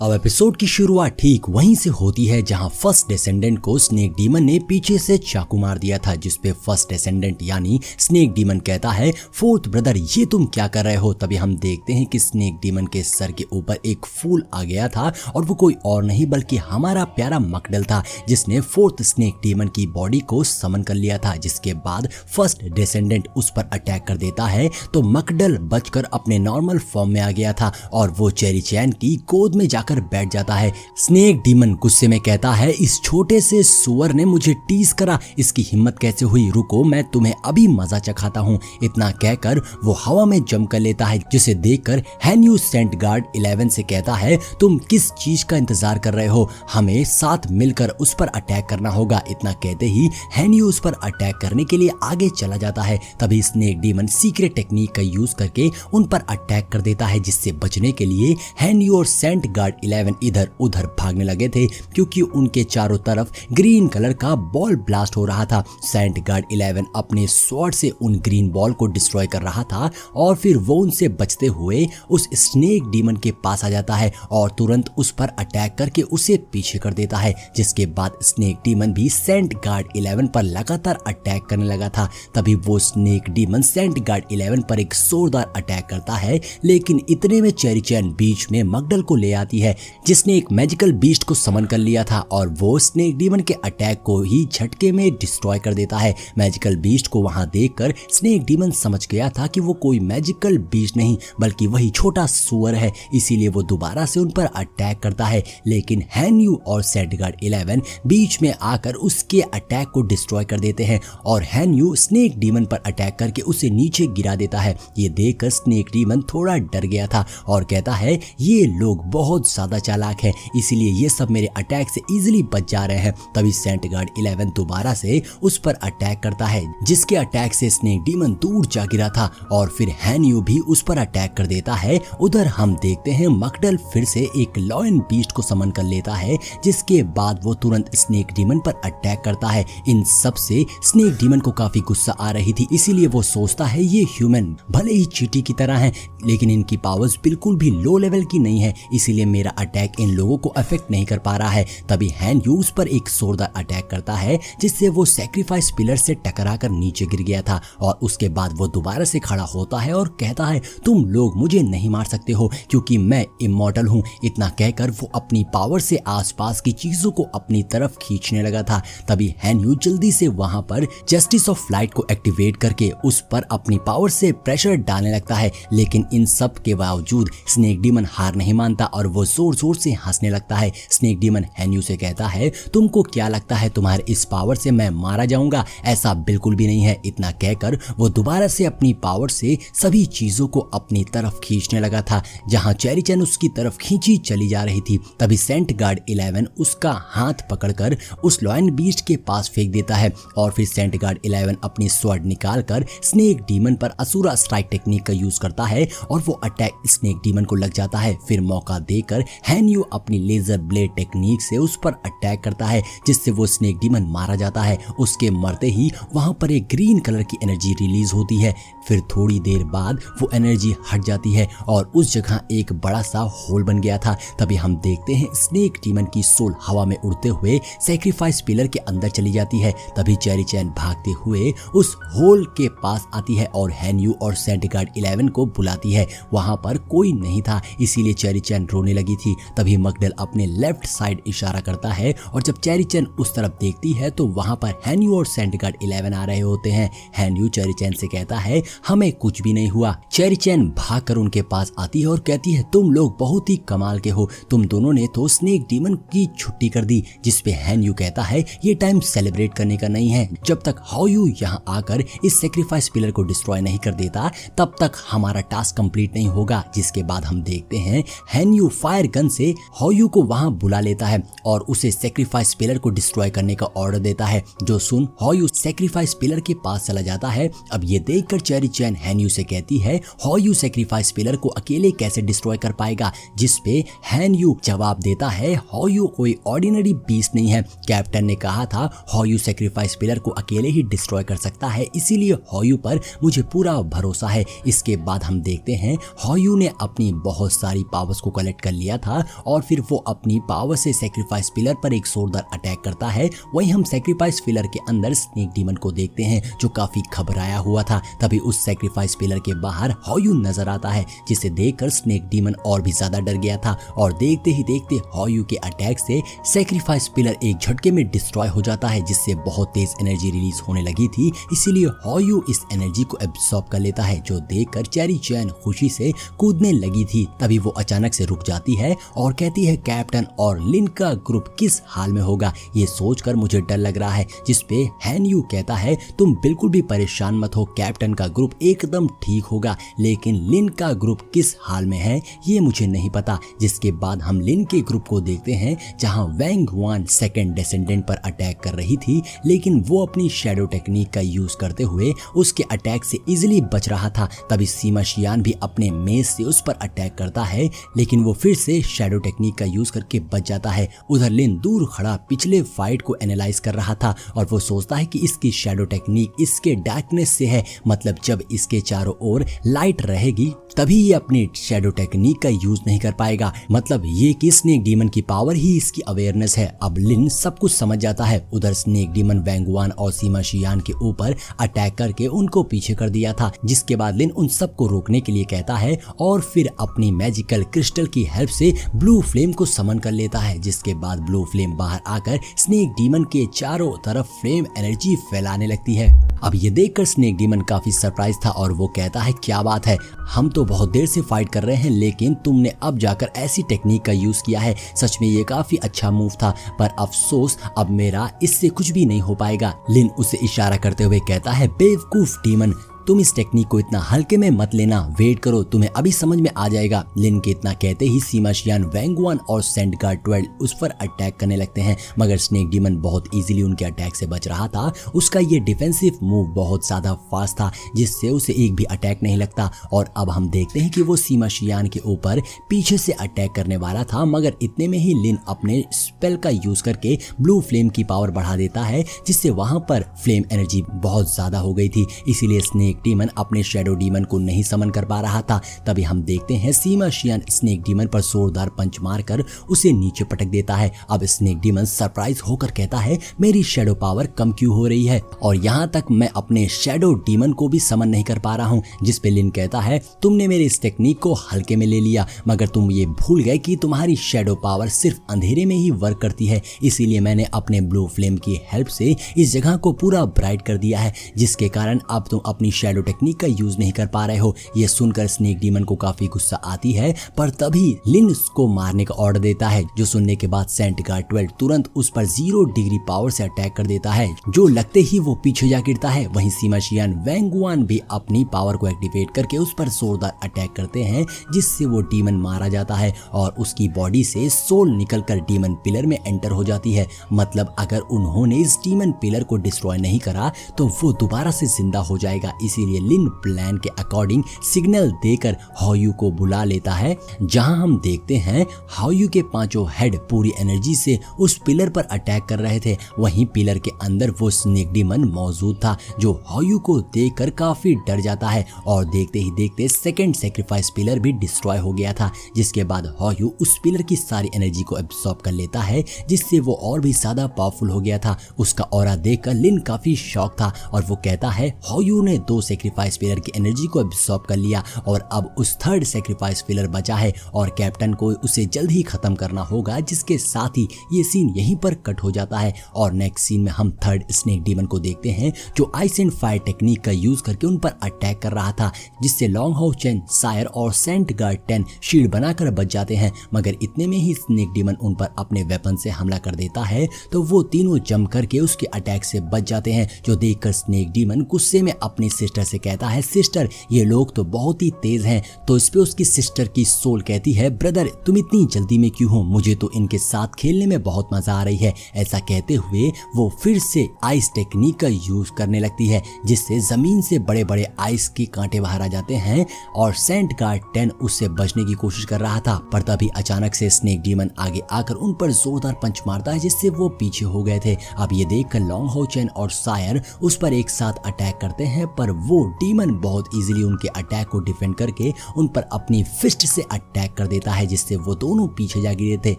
अब एपिसोड की शुरुआत ठीक वहीं से होती है जहां फर्स्ट डिसेंडेंट को स्नेक डीमन ने पीछे से चाकू मार दिया था, जिसपे फर्स्ट डिसेंडेंट यानी स्नेक डीमन कहता है, फोर्थ ब्रदर ये तुम क्या कर रहे हो। तभी हम देखते हैं कि स्नेक डीमन के सर के ऊपर एक फूल आ गया था और वो कोई और नहीं बल्कि हमारा प्यारा मकडल था, जिसने फोर्थ स्नेक डीमन की बॉडी को समन कर लिया था। जिसके बाद फर्स्ट डिसेंडेंट उस पर अटैक कर देता है तो मकडल बचकर अपने नॉर्मल फॉर्म में आ गया था और वो चेरी चैन की गोद में जाकर बैठ जाता है। स्नेक डीमन गुस्से में कहता है, इस छोटे से सुअर ने मुझे टीज करा, इसकी हिम्मत कैसे हुई, रुको मैं तुम्हें अभी मजा चखाता हूँ। इतना कहकर वो हवा में जंप कर लेता है, जिसे देखकर हैन्यू सेंट गार्ड 11 से कहता है, तुम किस चीज का इंतजार कर रहे हो, हमें साथ मिलकर उस पर अटैक करना होगा। इतना कहते ही हैन्यू उस पर अटैक करने के लिए आगे चला जाता है। तभी स्नेक डीमन सीक्रेट टेक्निक का यूज करके उन पर अटैक कर देता है, जिससे बचने के लिए हैन्यू और सेंट गार्ड 11 इधर उधर भागने लगे थे, क्योंकि उनके चारों तरफ ग्रीन कलर का बॉल ब्लास्ट हो रहा था। सेंट गार्ड 11 अपने स्वॉर्ड से उन ग्रीन बॉल को डिस्ट्रॉय कर रहा था और फिर वो उनसे बचते हुए उस स्नेक डीमन के पास आ जाता है और तुरंत उस पर अटैक करके उसे पीछे कर देता है। जिसके बाद स्नेक डीमन भी सेंट गार्ड 11 पर लगातार अटैक करने लगा था। तभी वो स्नेक डीमन सेंट गार्ड 11 पर एक जोरदार अटैक करता है, लेकिन इतने में चेरी चैन बीच में मकडल को ले आती है, जिसने एक मैजिकल बीस्ट को समन कर लिया था और वो स्नेक डीमन के अटैक को ही झटके में डिस्ट्रॉय कर देता है। मैजिकल बीस्ट को वहां देखकर स्नेक डीमन समझ गया था कि वो कोई मैजिकल बीस्ट नहीं बल्कि वही छोटा सुअर है, इसीलिए वो दोबारा से उन पर अटैक करता है। लेकिन हैन्यू और सेंट गार्ड 11 बीच में आकर उसके अटैक को डिस्ट्रॉय कर देते हैं और हैन्यू स्नेक डीमन पर अटैक करके उसे नीचे गिरा देता है। ये देखकर स्नेक डीमन थोड़ा डर गया था और कहता है, ये लोग बहुत ज्यादा चालाक है, इसीलिए ये सब मेरे अटैक से इजीली बच जा रहे हैं। तभी सेंट गार्ड 11 दोबारा से उस पर अटैक करता है, जिसके अटैक से स्नेक डीमन दूर जा गिरा था और फिर हैन्यू भी उस पर अटैक कर देता है। उधर हम देखते हैं मकडल फिर से एक लॉयन बीस्ट को समन कर लेता है, जिसके बाद वो तुरंत स्नेक डीमन पर अटैक करता है। इन सब से स्नेक डीमन को काफी गुस्सा आ रही थी, इसीलिए वो सोचता है ये ह्यूमन भले ही चींटी की तरह हैं, लेकिन इनकी पावर्स बिल्कुल भी लो लेवल की नहीं है, इसीलिए मेरा अटैक इन लोगों को अफेक्ट नहीं कर पा रहा है। तभी हैन्यू उस पर एक जोरदार अटैक करता है, जिससे वो सैक्रिफाइस पिलर से टकराकर नीचे गिर गया था और उसके बाद वो दोबारा से खड़ा होता है और कहता है, तुम लोग मुझे नहीं मार सकते हो क्योंकि मैं इमॉर्टल हूँ। इतना कहकर वो अपनी पावर से आसपास की चीजों को अपनी तरफ खींचने लगा था। तभी हैन्यू जल्दी से वहां पर जस्टिस ऑफ लाइट को एक्टिवेट करके उस पर अपनी पावर से प्रेशर डालने लगता है, लेकिन इन सब के बावजूद स्नेक डीमन हार नहीं मानता और वो जोर जोर से हंसने लगता है। स्नेक डीमन हैन्यू से कहता है, तुमको क्या लगता है तुम्हारे इस पावर से मैं मारा जाऊंगा, ऐसा बिल्कुल भी नहीं है। इतना कहकर वो दोबारा से अपनी पावर से सभी चीजों को अपनी तरफ खींचने लगा था, जहां चेरी चैन उसकी तरफ खींची चली जा रही थी। तभी सेंट गार्ड 11 उसका हाथ पकड़कर उस लॉयन बीस्ट के पास फेंक देता है और फिर सेंट गार्ड 11 अपनी स्वॉर्ड निकालकर स्नेक डीमन पर असुरा स्ट्राइक टेक्निक का यूज करता है और वो अटैक स्नेक डीमन को लग जाता है। फिर मौका देकर हैन्यू अपनी लेजर ब्लेड टेक्निक से उस पर अटैक करता है, जिससे वो स्नेक डीमन मारा जाता है। उसके मरते ही वहां पर एक ग्रीन कलर की एनर्जी रिलीज होती है। फिर थोड़ी देर बाद वो एनर्जी हट जाती है और उस जगह एक बड़ा सा होल बन गया था। तभी हम देखते हैं स्नेक डीमन की सोल हवा में उड़ते हुए सैक्रिफाइस पिलर के अंदर चली जाती है। तभी चेरी चैन भागते हुए उस होल के पास आती है और हैन्यू और सेंट गार्ड 11 को बुलाती है। वहां पर कोई नहीं था, इसीलिए चेरी चैन रोने लगी थी। तभी मकडल अपने लेफ्ट साइड इशारा करता है और जब चेरी चैन उस तरफ देखती है तो वहां पर हैन्यू और सेंट गार्ड 11 आ रहे होते हैं। हैन्यू चेरी चैन से कहता है, हमें कुछ भी नहीं हुआ। चेरी चैन भागकर उनके पास आती है और कहती है, तुम लोग बहुत ही कमाल के हो, तुम दोनों ने तो स्नेक डीमन की छुट्टी कर दी। जिसपे हैन्यू कहता है, ये टाइम सेलिब्रेट करने का नहीं है, जब तक हाओयू यहाँ आकर इस सैक्रिफाइस पिलर को डिस्ट्रॉय नहीं कर देता तब तक हमारा टास्क कंप्लीट नहीं होगा। जिसके बाद हम देखते हैं हैन्यू फायर गन से हाओयू को वहां बुला लेता है और उसे सैक्रिफाइस पिलर को डिस्ट्रॉय करने का ऑर्डर देता है। जो सुन हाओयू सैक्रिफाइस पिलर के पास चला जाता है। अब ये देखकर चेरी चैन हैन्यू से कहती है, हाओयू सैक्रिफाइस पिलर को अकेले कैसे डिस्ट्रॉय कर पाएगा। जिसपे हैन्यू जवाब देता है, हाओयू कोई ऑर्डिनरी बीस्ट नहीं है, कैप्टन ने कहा था हाओयू सैक्रिफाइस पिलर को अकेले ही डिस्ट्रॉय कर सकता है, इसीलिए हाओयू पर मुझे पूरा भरोसा है। इसके बाद हम देखते हैं हाओयू ने अपनी बहुत सारी पावर्स को कलेक्ट कर लिया किया था और फिर वो अपनी पावर से सैक्रिफाइस पिलर पर एक जोरदार अटैक करता है। वहीं हम सैक्रिफाइस पिलर के अंदर स्नेक डीमन को देखते हैं जो काफी घबराया हुआ था। तभी उस सैक्रिफाइस पिलर के बाहर हॉयू नजर आता है, जिसे देखकर स्नेक डीमन और भी ज्यादा डर गया था और देखते ही देखते हॉयू के अटैक से सैक्रिफाइस पिलर एक झटके में डिस्ट्रॉय हो जाता है, जिससे बहुत तेज एनर्जी रिलीज होने लगी थी। इसीलिए हॉयू इस एनर्जी को एब्सॉर्ब कर लेता है, जो देखकर चेरी चैन खुशी से कूदने लगी थी। तभी वो अचानक से रुक जाती है और कहती है कैप्टन और लिन का ग्रुप किस हाल में होगा, ये सोचकर मुझे डर लग रहा है। जिसपे हैन यू कहता है तुम बिल्कुल भी परेशान मत हो, कैप्टन का ग्रुप एकदम ठीक होगा, लेकिन लिन का ग्रुप किस हाल में है ये मुझे नहीं पता। जिसके बाद हम लिन के ग्रुप को देखते हैं जहां वैंग वान सेकंड डिसेंडेंट पर अटैक कर रही थी, लेकिन वो अपनी शैडो टेक्निक का यूज करते हुए उसके अटैक से इजीली बच रहा था। तभी सीमा शियान भी अपने मेज से उस पर अटैक करता है, लेकिन वो फिर से शैडो टेक्निक का यूज करके बच जाता है। उधर लिन दूर खड़ा पिछले फाइट को एनालाइज कर रहा था और वो सोचता है कि इसकी शैडो टेक्निक इसके डार्कनेस से है, मतलब जब इसके चारों ओर लाइट रहेगी तभी ये अपनी शैडो टेक्निक का यूज नहीं कर पाएगा, मतलब ये कि स्नेक डीमन की पावर ही इसकी अवेयरनेस है। अब लिन सब कुछ समझ जाता है। उधर स्नेक डीमन वैंगवान और सीमा शियान के ऊपर अटैक करके उनको पीछे कर दिया था, जिसके बाद लिन उन सबको रोकने के लिए कहता है और फिर अपनी मैजिकल क्रिस्टल की हेल्प से ब्लू फ्लेम को समन कर लेता है। जिसके बाद ब्लू फ्लेम बाहर आकर स्नेक डीमन के चारों तरफ फ्लेम एनर्जी फैलाने लगती है। अब ये देखकर स्नेक डीमन काफी सरप्राइज था और वो कहता है क्या बात है, हम तो बहुत देर से फाइट कर रहे हैं, लेकिन तुमने अब जाकर ऐसी टेक्निक का यूज किया है, सच में ये काफी अच्छा मूव था, पर अफसोस अब मेरा इससे कुछ भी नहीं हो पाएगा। लिन उसे इशारा करते हुए कहता है बेवकूफ डीमन, तुम इस टेक्निक को इतना हल्के में मत लेना, वेट करो, तुम्हें अभी समझ में आ जाएगा। लिन के इतना कहते ही सीमा शियान वैंगवान और सेंट गार्ड 12 उस पर अटैक करने लगते हैं, मगर स्नेक डीमन बहुत इजीली उनके अटैक से बच रहा था। उसका ये डिफेंसिव मूव बहुत ज्यादा फास्ट था, जिससे उसे एक भी अटैक नहीं लगता। और अब हम देखते हैं कि वो सीमा शियान के ऊपर पीछे से अटैक करने वाला था, मगर इतने में ही लिन अपने स्पेल का यूज करके ब्लू फ्लेम की पावर बढ़ा देता है, जिससे वहां पर फ्लेम एनर्जी बहुत ज्यादा हो गई थी। इसीलिए स्नेक डीमन अपने शैडो डीमन को नहीं समन कर पा रहा था। तभी हम देखते हैं सीमा शियान स्नेक डीमन पर जोरदार पंच मारकर उसे नीचे पटक देता है। अब स्नेक डीमन सरप्राइज होकर कहता है मेरी शैडो पावर कम क्यों हो रही है, और यहाँ तक मैं अपने शैडो डीमन को भी समन नहीं कर पा रहा हूँ। जिस पे लिन कहता है तुमने मेरी इस टेक्निक को हल्के में ले लिया, मगर तुम ये भूल गए कि तुम्हारी शैडो पावर सिर्फ अंधेरे में ही वर्क करती है, इसीलिए मैंने अपने ब्लू फ्लेम की हेल्प से इस जगह को पूरा ब्राइट कर दिया है, जिसके कारण अब तुम अपनी शैडो टेक्निक का यूज नहीं कर पा रहे हो। ये सुनकर स्नेक डीमन को काफी गुस्सा आती है, पर तभी लिन उसको मारने का ऑर्डर देता है, जो सुनने के बाद सेंट गार्ड 12 तुरंत उस पर 0 डिग्री पावर से अटैक कर देता है, जो लगते ही वो पीछे जा गिरता है। वहीं सीमा शियान वैंगवान भी अपनी पावर को एक्टिवेट करके उस पर जोरदार अटैक करते हैं, जिससे वो डीमन मारा जाता है और उसकी बॉडी से सोल निकलकर डीमन पिलर में एंटर हो जाती है। मतलब अगर उन्होंने इस डीमन पिलर को डिस्ट्रॉय नहीं करा तो वो दोबारा से जिंदा हो जाएगा। इसीलिए लिन प्लान के अकॉर्डिंग सिग्नल देकर हॉयू को बुला लेता है, जहां हम देखते हैं हॉयू के पांचों हेड पूरी एनर्जी से उस पिलर पर अटैक कर रहे थे। वहीं पिलर के अंदर वो स्नेक डीमन मौजूद था, जो हॉयू को देखकर काफी डर जाता है और देखते ही देखते सेकंड सैक्रिफाइस पिलर भी डिस्ट्रॉय हो गया था। जिसके बाद हॉयू उस पिलर की सारी एनर्जी को एब्सॉर्ब कर लेता है, जिससे वो और भी ज्यादा पावरफुल हो गया था। उसका ऑरा देखकर लिन काफी शॉक था और वो कहता है हॉयू ने 2 सैक्रिफाइस पिलर की एनर्जी को एब्सॉर्ब कर लिया और अब उस थर्ड सैक्रिफाइस पिलर बचा है और कैप्टन को उसे जल्द ही खत्म करना होगा। जिसके साथ ही ये सीन यहीं पर कट हो जाता है और नेक्स्ट सीन में हम थर्ड स्नेक डीमन को देखते हैं, जो आइस एंड फायर टेक्निक का यूज करके उन पर अटैक कर रहा था, जिससे लॉन्ग हाउ चेन, सायर और सेंट गार्ड 10 शील्ड बनाकर बच जाते हैं। मगर इतने में ही स्नेक डीमन उन पर अपने वेपन से हमला कर देता है, तो वो तीनों जम करके उसके अटैक से बच जाते हैं, जो देखकर स्नेक डीमन गुस्से में अपनी सिस्टर से कहता है सिस्टर ये लोग तो बहुत ही तेज हैं। तो इस पे उसकी सिस्टर की सोल कहती है ब्रदर तुम इतनी जल्दी में क्यों हो, मुझे तो इनके साथ खेलने में बहुत मजा आ रही है। ऐसा कहते हुए वो फिर से आइस टेक्निक का यूज करने लगती है, जिससे जमीन से बड़े बड़े आइस के कांटे बाहर आ जाते हैं और सेंट गार्ड 10 उससे बचने की कोशिश कर रहा था, पर तभी अचानक से स्नेक डीमन आगे आकर उन पर जोरदार पंच मारता है, जिससे वो पीछे हो गए थे। अब ये देखकर लॉन्ग हाउ चेन और सायर उस पर एक साथ अटैक करते हैं, पर वो डीमन बहुत इजीली उनके अटैक को डिफेंड करके उन पर अपनी फिस्ट से अटैक कर देता है, जिससे वो दोनों पीछे जा गिरे थे।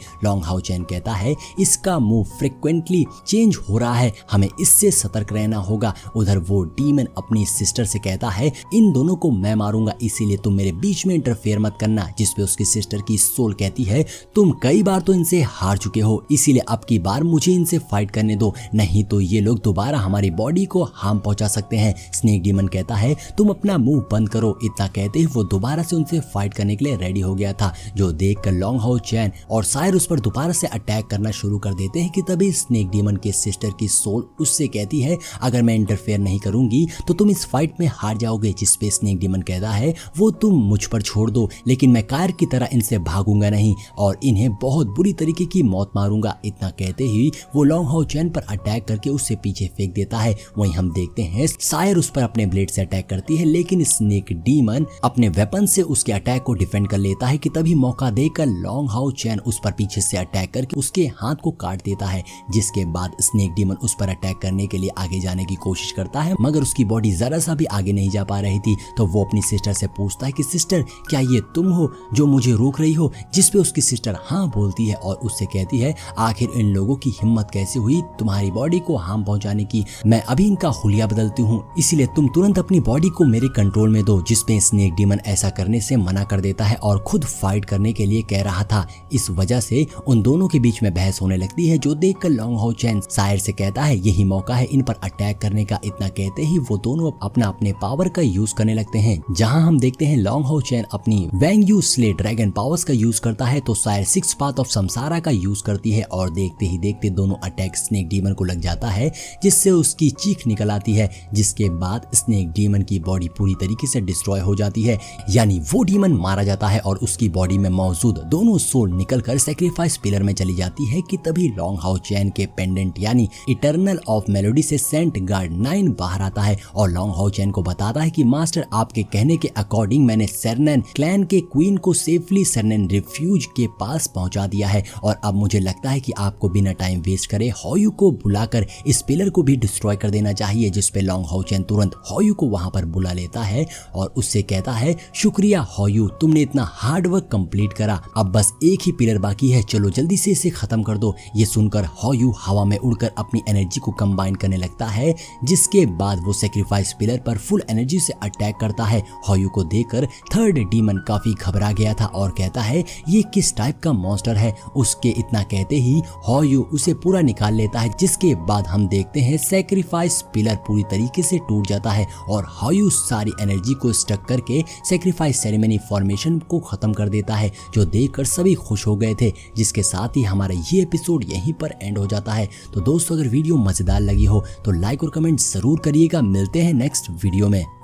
लॉन्ग हाउ चैन कहता है इसका मूव फ्रिक्वेंटली चेंज हो रहा है, हमें इससे सतर्क रहना होगा। उधर वो डीमन अपनी सिस्टर से कहता है इन दोनों को मैं मारूंगा, इसीलिए तुम मेरे बीच में इंटरफेयर मत करना। जिसपे उसकी सिस्टर की सोल कहती है तुम कई बार तो इनसे हार चुके हो, इसीलिए अब की बार मुझे इनसे फाइट करने दो, नहीं तो ये लोग दोबारा हमारी बॉडी को हार्म पहुंचा सकते हैं। स्नेक डीमन कहता है तुम अपना मुंह बंद करो। इतना कहते ही वो दोबारा से उनसे फाइट करने के लिए रेडी हो गया था, जो देखकर लॉन्ग हाउ चैन और सायर उस पर दोबारा से अटैक करना शुरू कर देते हैं कि तभी स्नेक डीमन के सिस्टर की सोल उससे कहती है अगर मैं इंटरफेयर नहीं करूंगी तो तुम इस फाइट में हार जाओगे। जिसपे स्नेक डीमन कहता है वो तुम मुझ पर छोड़ दो, लेकिन मैं कायर की तरह इनसे भागूंगा नहीं और इन्हें बहुत बुरी तरीके की मौत मारूंगा। इतना कहते ही वो लॉन्ग हाउ चैन पर अटैक करके उससे पीछे फेंक देता है। वहीं हम देखते हैं सायर उस पर अपने ब्लेड से अटैक करती है, लेकिन स्नेक डीमन अपने वेपन से उसके अटैक को डिफेंड कर लेता है कि तभी मौका देकर लॉन्ग हाउ चैन उस पर पीछे से अटैक करके उसके हाथ को काट देता है। जिसके बाद स्नेक डीमन उस पर अटैक करने के लिए आगे जाने की कोशिश करता है, मगर उसकी बॉडी जरा सा भी आगे नहीं जा पा रही थी। तो वो अपनी सिस्टर से पूछता है कि सिस्टर क्या ये तुम हो जो मुझे रोक रही हो? जिसपे उसकी सिस्टर हाँ बोलती है और उससे कहती है आखिर इन लोगों की हिम्मत कैसे हुई तुम्हारी बॉडी को हार्म पहुंचाने की? मैं अभी इनका हुलिया बदलती हूँ, इसीलिए तुम तुरंत अपनी बॉडी को मेरे कंट्रोल में दो। जिसपे स्नेक डीमन ऐसा करने से मना कर देता है और खुद फाइट करने के लिए कह रहा था। इस वजह से उन दोनों के बीच में बहस होने लगती है, जो देखकर लॉन्ग हाउ चैन सायर से कहता है यही मौका है इन पर अटैक करने का। इतना कहते ही वो दोनों अपना अपने पावर का यूज करने लगते हैं, जहां हम देखते हैं लॉन्ग हाउ चैन अपनी वैंग यू स्ले ड्रैगन पावर्स का यूज करता है, तो सायर सिक्स पाथ ऑफ समसारा का यूज करती है और देखते ही देखते दोनों अटैक स्नेक डीमन को लग जाता है, जिससे उसकी चीख निकल आती है। जिसके बाद स्नेक डीमन की बॉडी पूरी तरीके से डिस्ट्रॉय हो जाती है, यानी वो डीमन मारा जाता है और उसकी बॉडी में मौजूद दोनों सोल निकलकर सैक्रिफाइस पिलर में चली जाती है कि तभी लॉन्ग हाउ चैन के पेंडेंट यानी इटर्नल ऑफ मेलोडी से सेंट गार्ड 9 बाहर आता है और लॉन्ग हाउ चैन को बताता है कि मास्टर आपके कहने के अकॉर्डिंग मैंने सेरनन क्लैन के क्वीन को सेफली सेरनन रिफ्यूज के पास पहुंचा दिया है और अब मुझे लगता है कि आपको बिना टाइम वेस्ट करे हॉयू को बुलाकर इस पिलर को भी डिस्ट्रॉय कर देना चाहिए। जिसपे लॉन्ग हाउ चैन तुरंत हॉयू को वहां पर बुला लेता है और उससे कहता है शुक्रिया हॉयू, तुमने इतना हार्ड वर्क कंप्लीट करा, अब बस एक ही पिलर बाकी है, चलो जल्दी से इसे खत्म कर दो। ये सुनकर हॉयू हवा में उड़कर अपनी एनर्जी को कंबाइन करने लगता है, जिसके बाद वो सैक्रिफाइस पिलर पर फुल एनर्जी से अटैक करता है। हॉयू को देखकर थर्ड डीमन काफी घबरा गया था और कहता है ये किस टाइप का मॉन्स्टर है। उसके इतना कहते ही हॉयू उसे पूरा निकाल लेता है, जिसके बाद हम देखते हैं सैक्रिफाइस पिलर पूरी तरीके से टूट जाता है और हॉयू सारी एनर्जी को स्टक करके सैक्रिफाइस सेरेमनी फॉर्मेशन को खत्म कर देता है, जो देखकर सभी खुश हो गए थे। जिसके साथ ही हमारा ये एपिसोड यहीं पर एंड हो जाता है। तो दोस्तों अगर वीडियो मजेदार लगी हो तो लाइक और कमेंट जरूर करिएगा। मिलते हैं नेक्स्ट वीडियो में।